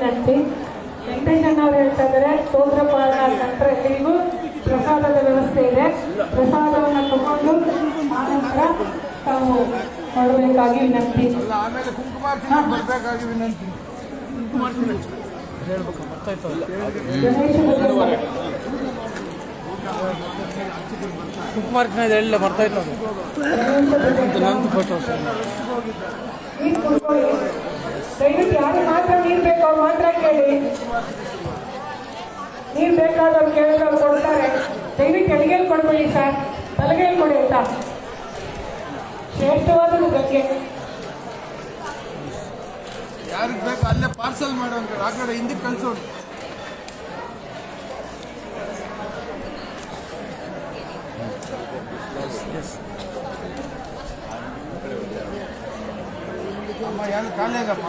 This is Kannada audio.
ವಿನಂತಿ. ವೆಂಕಟೇಶಣ್ಣ ಅವರು ಹೇಳ್ತಾ ಇದ್ದಾರೆ ಸೋದ್ರಪಾಲನ ಸೆಂಟರ್ಗಳಿಗೂ ಪ್ರಸಾದದ ವ್ಯವಸ್ಥೆ ಇದೆ. ಪ್ರಸಾದವನ್ನು ತಗೊಂಡು ಆನಂತರ ತಾವು ಮಾಡಬೇಕಾಗಿ ವಿನಂತಿ. ಆಮೇಲೆ ಕುಂಕುಮಾರ್ಚನೆ ಬರಬೇಕಾಗಿ ವಿನಂತಿ. ಕುಮಾರ್ಕನ ಎಲ್ಲ ಬರ್ತಾ ಇತ್ತು. ದಯವಿಟ್ಟು ಯಾರು ಮಾತ್ರ ನೀರು ಬೇಕು ಅವ್ರು ಮಾತ್ರ ಕೇಳಿ. ನೀರು ಬೇಕಾದವ್ರು ಕೇಳಿದ್ರೆ ಅವ್ರು ಕೊಡ್ತಾರೆ. ದಯವಿಟ್ಟು ಎಡಗೇಲಿ ಕೊಡ್ಬೇಡಿ ಸರ್, ಬಲಗೇಲಿ ಕೊಡಿ ಅಂತ. ಶ್ರೇಷ್ಠವಾದದ್ದು ಗಂಗೆ. ಯಾರಿಗೆ ಬೇಕು ಅಲ್ಲೇ ಪಾರ್ಸಲ್ ಮಾಡೋಂಗ ಆ ಕಡೆ ಹಿಂದಕ್ಕೆ ಕಳ್ಸೋದು. ಅಮ್ಮ ಯಾರು ಖಾಲಿ ಆಗಮ್ಮ.